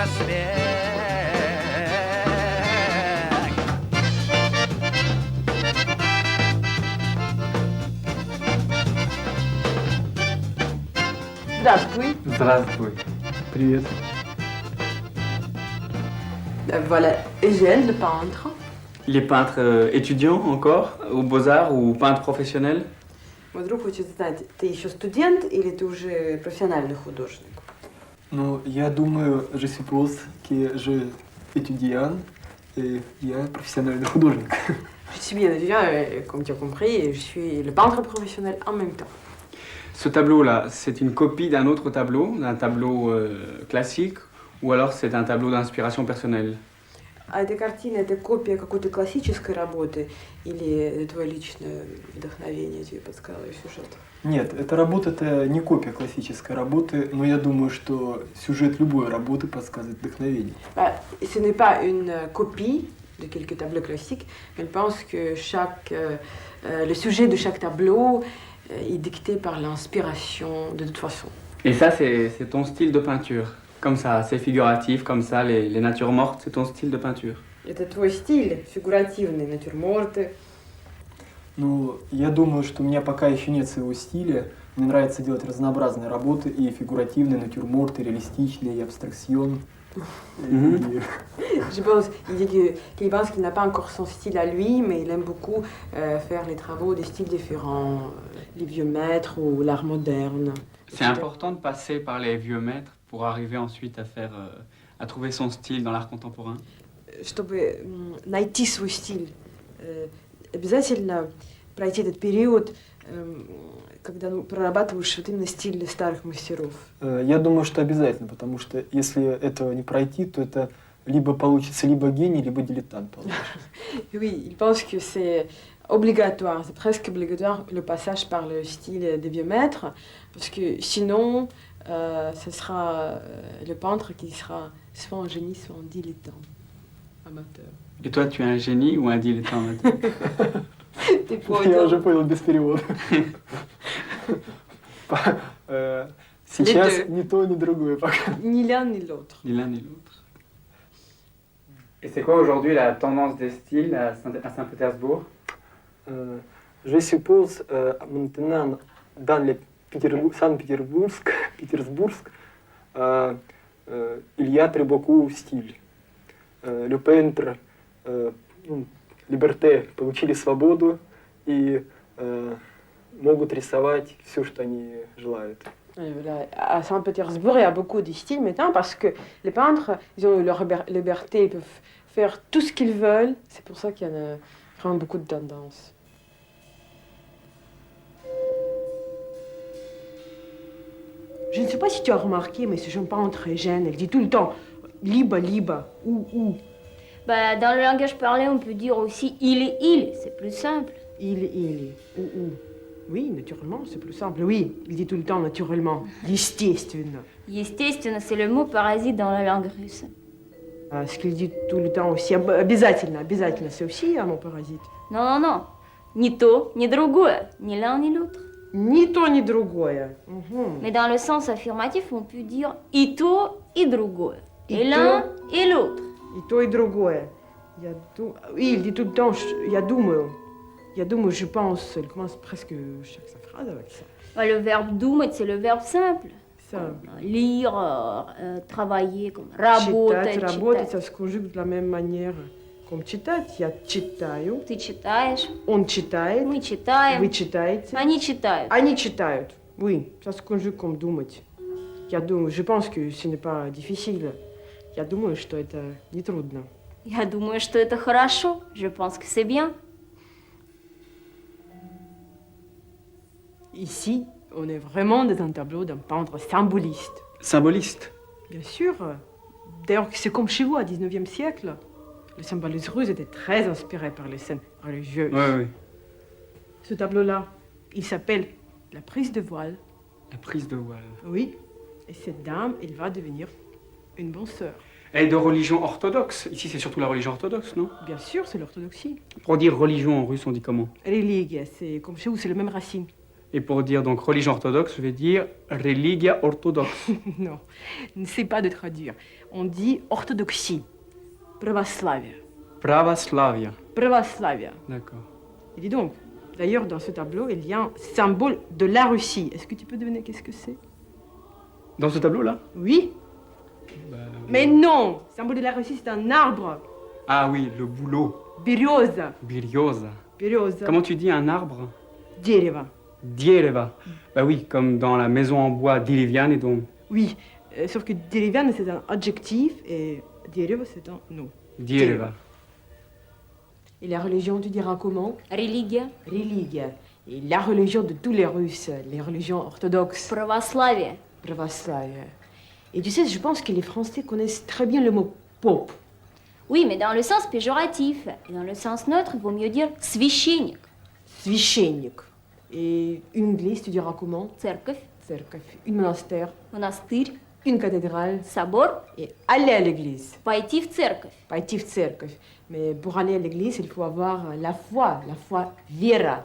просвет. Здравствуй. Здравствуй. Привет. Voilà Eugène, le peintre. Il est peintre étudiant encore, aux Beaux-Arts ou peintre professionnel? Мой друг хочет знать, ты еще студент или ты уже профессиональный художник? Ну, я думаю, je suppose que je étudiant et я профессиональный художник. Je suis bien étudiant, comme tu as compris, et je suis le peintre professionnel en même temps. Ce tableau-là, c'est une copie d'un autre tableau, d'un tableau classique, ou alors c'est un tableau d'inspiration personnelle? А эта картина – это копия какой-то классической работы или твое личное вдохновение тебе подсказало сюжет? Нет, эта работа – это не копия классической работы, но я думаю, что сюжет любой работы подсказывает вдохновение. Ce n'est pas une copie de quelques tableaux classiques, mais je pense que le sujet de chaque tableau est dicté par l'inspiration de toute façon. Et ça, c'est ton style de peinture? Comme ça, c'est figuratif, comme ça, les natures mortes, c'est ton style de peinture? Это твой стиль, фигуративный, натюрморты. Ну, я думаю, что у меня пока еще нет своего стиля. Мне нравится делать разнообразные работы, и фигуративные, натюрморты, реалистичные, и абстракцион. Je pense, qu'il pense qu'il n'a pas encore son style à lui, mais il aime beaucoup faire les travaux des styles différents, les vieux maîtres ou l'art moderne. C'est important de passer par les vieux maîtres pour arriver ensuite à trouver son style dans l'art contemporain? Чтобы найти свой стиль, обязательно пройти этот период, когда прорабатываешь вот именно стиль старых мастеров. Я думаю, что обязательно, потому что если этого не пройти, то это либо получится либо гений, либо дилетант получишь. Oui, il pense que c'est obligatoire, c'est presque obligatoire le passage par le style des vieux maîtres, parce que sinon, ce sera le peintre qui sera soit un génie, soit un dilettant, amateur. Et toi, tu es un génie ou un dilettant amateur? Ты Я уже понял без перевода. Сейчас ни то, ни другое пока. Ni l'un ni l'autre. Ni l'un ni l'autre. Et c'est quoi aujourd'hui la tendance des styles à Saint-Pétersbourg? Je suppose maintenant dans le Saint-Pétersbourg, il y a très beaucoup de styles. Le peintre, Liberté получили свободу и могут рисовать все, что они желают. À Saint-Pétersbourg, il y a beaucoup de styles maintenant parce que les peintres, ils ont leur liberté, ils peuvent faire tout ce qu'ils veulent. C'est pour ça qu'il y en a vraiment beaucoup de tendances. Je ne sais pas si tu as remarqué, mais ce jeune peintre Eugène, elle dit tout le temps liba, liba, ou. Bah, dans le langage parlé, on peut dire aussi il, c'est plus simple. Il, ou. Oui, naturellement, c'est plus simple. Oui, il dit tout le temps naturellement. Естественно. Естественно, c'est le mot parasite dans la langue russe. Ce qu'il dit tout le temps aussi, обязательно, c'est aussi un mot parasite. Non. Ни то, ни другое, ni l'un ni l'autre. Ни то, ни другое. Mais dans le sens affirmatif, on peut dire и то, и другое. Et l'un et l'autre. И то, и другое. Oui, il dit tout le temps, я думаю, je pense. Il commence presque chaque sa phrase avec ça. Le verbe думать, c'est le verbe simple. Ça. Comme lire, travailler, comme работать. Работать, ça se conjugue de la même manière. Comme читать, я читаю. Ты читаешь. Он читает. Мы читаем. Вы читаете. Они читают. Они читают. Oui, ça se conjugue comme думать. Я думаю, je pense que ce n'est pas difficile. Я думаю, что это не трудно. Я думаю, что это хорошо. Je pense que c'est bien. Ici, on est vraiment dans un tableau d'un peintre symboliste. Symboliste? Bien sûr. D'ailleurs, c'est comme chez vous, au XIXe siècle. Le symbolisme russe était très inspiré par les scènes religieuses. Oui. Ce tableau-là, il s'appelle La prise de voile. La prise de voile. Oui. Et cette dame, elle va devenir une bonne sœur. Elle est de religion orthodoxe. Ici, c'est surtout la religion orthodoxe, non? Bien sûr, c'est l'orthodoxie. Pour dire religion en russe, on dit comment? Religia, c'est comme chez vous, c'est la même racine. Et pour dire donc religion orthodoxe, je vais dire religia orthodoxe. Non, ne sais pas de traduire. On dit orthodoxie, pravoslavie. Pravoslavia. Pravoslavia. D'accord. Et dis donc, d'ailleurs, dans ce tableau, il y a un symbole de la Russie. Est-ce que tu peux deviner qu'est-ce que c'est? Dans ce tableau-là? Oui? Mais non! Le symbole de la Russie, c'est un arbre. Ah oui, le bouleau. Berioza. Berioza. Berioza. Comment tu dis un arbre? Дерево. Diereva. Bah oui, comme dans la maison en bois d'Iliviane, donc Oui, sauf que dérivane, c'est un adjectif et дерево, c'est un nom. Diereva. Et la religion, tu diras comment? Религия. Religia. Et la religion de tous les Russes, les religions orthodoxes. Православие. Pravoslavie. Et tu sais, je pense que les Français connaissent très bien le mot pope. Oui, mais dans le sens péjoratif. Et dans le sens neutre, il vaut mieux dire священник. Священник. Et une église, tu diras comment? Церковь, Церковь. Une monastère, монастырь, une cathédrale. собор, Et aller à l'église. пойти в церковь. Пойти в церковь. Mais pour aller à l'église, il faut avoir la foi Vera.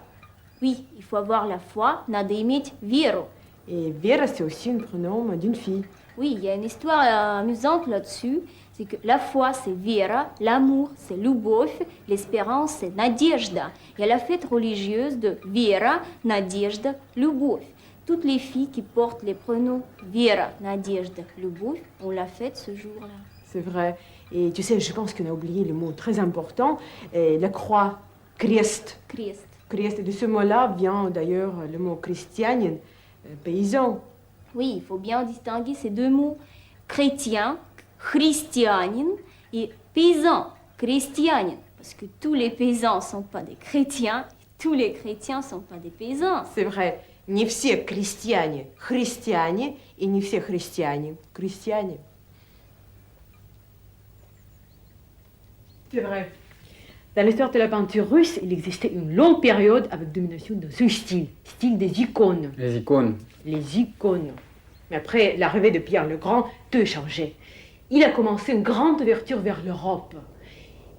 Oui, il faut avoir la foi, надо иметь веру. Et Vera, c'est aussi un prénom d'une fille. Oui, il y a une histoire amusante là-dessus. C'est que la foi, c'est Vera, l'amour, c'est Любовь, l'espérance, c'est Надежда. Il y a la fête religieuse de Vera, Надежда, Любовь. Toutes les filles qui portent les prénoms Vera, Надежда, Любовь ont la fête ce jour-là. C'est vrai. Et tu sais, je pense qu'on a oublié le mot très important, la croix, Christ. Крест. Christ. Et de ce mot-là vient d'ailleurs le mot christianien, paysan. Oui, il faut bien distinguer ces deux mots. Chrétien, христианин, et paysan, крестьянин. Parce que tous les paysans ne sont pas des chrétiens, et tous les chrétiens ne sont pas des paysans. C'est vrai. Не все крестьяне христиане, и не все христиане крестьяне. C'est vrai. Dans l'histoire de la peinture russe, il existait une longue période avec domination de ce style des icônes. Les icônes. Les icônes. Mais après l'arrivée de Pierre le Grand, tout changeait. Il a commencé une grande ouverture vers l'Europe.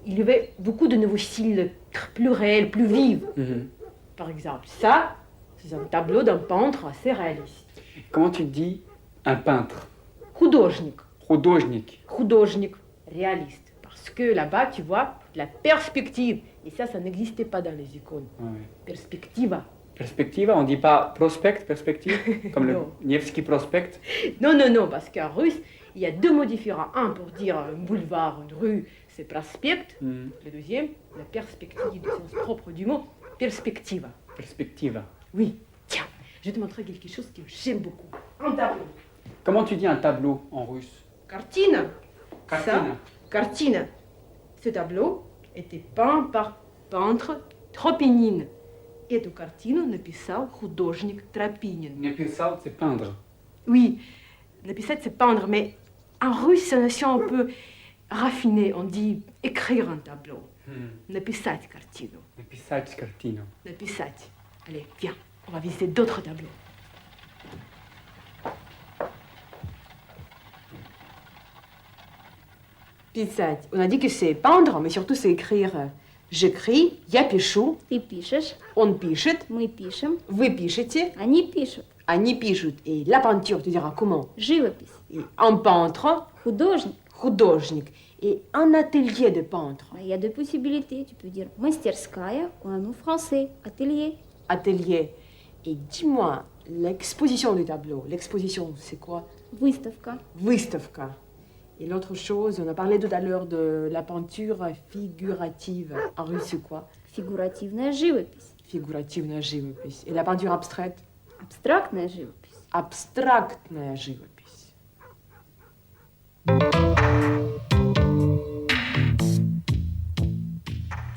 Il y avait beaucoup de nouveaux styles plus réels, plus vifs. Par exemple, ça, c'est un tableau d'un peintre assez réaliste. Comment tu dis un peintre? Художник. Художник. Художник, réaliste. Parce que là-bas, tu vois, la perspective. Et ça n'existait pas dans les icônes. Ouais. Perspectiva. Perspectiva, on dit pas prospect, perspective, comme le Non. Nevsky Prospect. Non, non, non, parce qu'en russe, il y a deux mots différents. Un pour dire un boulevard, une rue, c'est prospect. Le deuxième, la perspective, le sens propre du mot, perspectiva. Perspectiva. Oui, tiens, je vais te montrer quelque chose que j'aime beaucoup. Un tableau. Comment tu dis un tableau en russe? Картина. Картина. Ça, картина. Ce tableau était peint par peintre Tropinin. Эту картину написал художник Тропинин. Написал, c'est peindre. Oui, написать c'est peindre, mais en russe c'est une notion un peu raffinée. On dit écrire un tableau. Написать картину. Написать картину. Написать. Allez, viens, on va visiter d'autres tableaux. Писать. On a dit que c'est peindre, mais surtout c'est écrire. J'écris, я пишу, Ты пишешь, on пишет, мы пишем, vous пишете, они пишут. они пишут. Et la peinture, tu diras comment? Живопись. Et un peintre, Художник. художник. Et un atelier de peintre. Il y a deux possibilités. Tu peux dire мастерская ou un mot français, atelier. Atelier. Et dis-moi, l'exposition du tableau, l'exposition, c'est quoi? Выставка. Выставка. Et l'autre chose, on a parlé tout à l'heure de la peinture figurative. En russe, c'est quoi? Фигуративная живопись. Figurativная живопись. Et la peinture abstraite? Абстрактная живопись. Абстрактная живопись.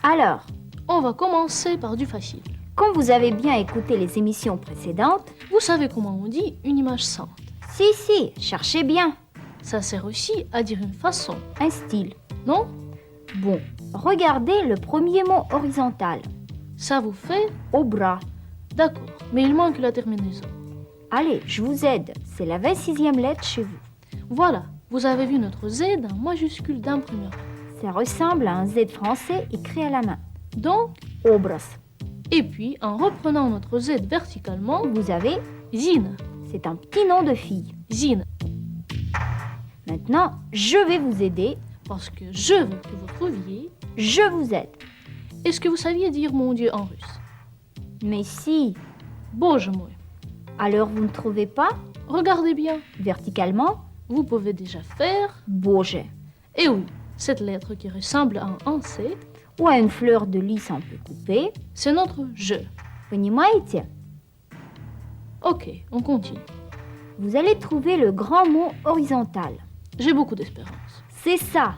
Alors, On va commencer par du facile. comme vous avez bien écouté les émissions précédentes, Vous savez comment on dit une image sainte? si, cherchez bien, Ça sert aussi à dire une façon, un style. non? Bon, regardez le premier mot horizontal, Ça vous fait? au bras. D'accord, mais il manque la terminaison. Allez, je vous aide, c'est la 26e lettre chez vous. Voilà, vous avez vu notre Z en majuscule d'imprimeur. Ça ressemble à un Z français écrit à la main. Donc, Obraz. Et puis, en reprenant notre Z verticalement, Vous avez, Zine, c'est un petit nom de fille. Zine, Maintenant, je vais vous aider. parce que je veux que vous trouviez. Je vous aide. Est-ce que vous saviez dire mon Dieu en russe? Mais si, Боже мой. alors vous ne trouvez pas Regardez bien, verticalement vous pouvez déjà faire. Боже. Et oui, cette lettre qui ressemble à un C, Ou à une fleur de lys un peu coupée. c'est notre je. Понимаете? Ok, on continue. Vous allez trouver le grand mot horizontal. J'ai beaucoup d'espérance. C'est ça,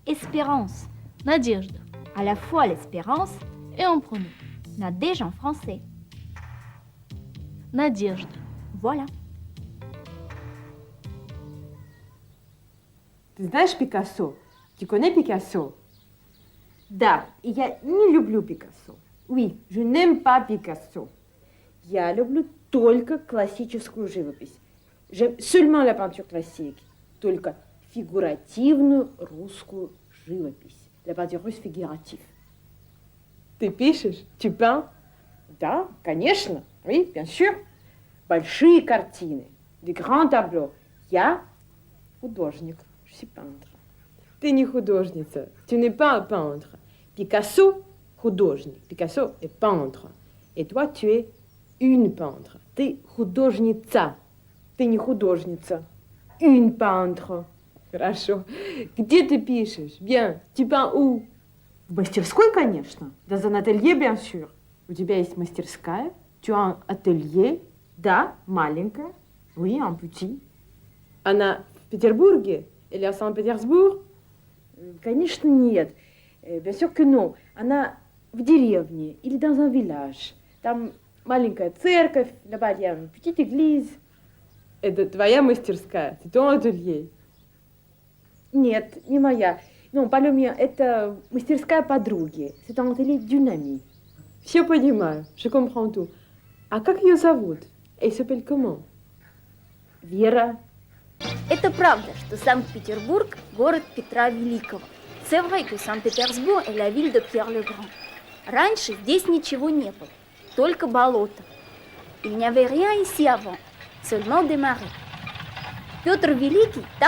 espérance. Надежда. À la fois l'espérance, Et en premier. Nadège en français. Надежда. Voilà. Ты знаешь Пикассо? Tu connais Picasso? Да, я не люблю Пикассо. Oui, je n'aime pas Picasso. Я люблю только классическую живопись. J'aime seulement la peinture classique. Только фигуративную русскую живопись. La peinture russe figurative. Ты пишешь? Tu peins? Да, конечно. Oui, bien sûr. Большие картины. Des grands tableaux. Я художник. Je suis peintre. Ты не художница. Tu n'es pas un peintre. Picasso, художник. Picasso est peintre. Et toi, tu es une peintre. Ты художница. Ты не художница. Une peintre. Хорошо. Где ты пишешь? Bien. Tu peins où? В мастерской, конечно. Dans un atelier, bien sûr. У тебя есть мастерская. Tu as un atelier. Да, маленькая. Oui, un petit. Она в Петербурге? Или в Санкт-Петербург? Конечно, нет. Bien sûr que non. Она в деревне или dans un village. Там маленькая церковь, là-bas il y a une petite église. Это твоя мастерская, c'est ton atelier. Нет, не моя. Non, pas le mien. Это мастерская подруги. C'est un atelier d'une amie. Все понимаю, je comprends tout. А как ее зовут? Elle s'appelle comment? Вера. Это правда, что Санкт-Петербург – город Петра Великого. C'est vrai que Saint-Pétersbourg est la ville de Pierre le Grand. Раньше здесь ничего не было, только болото. Il n'y avait rien ici avant, seulement des marais. Петр Великий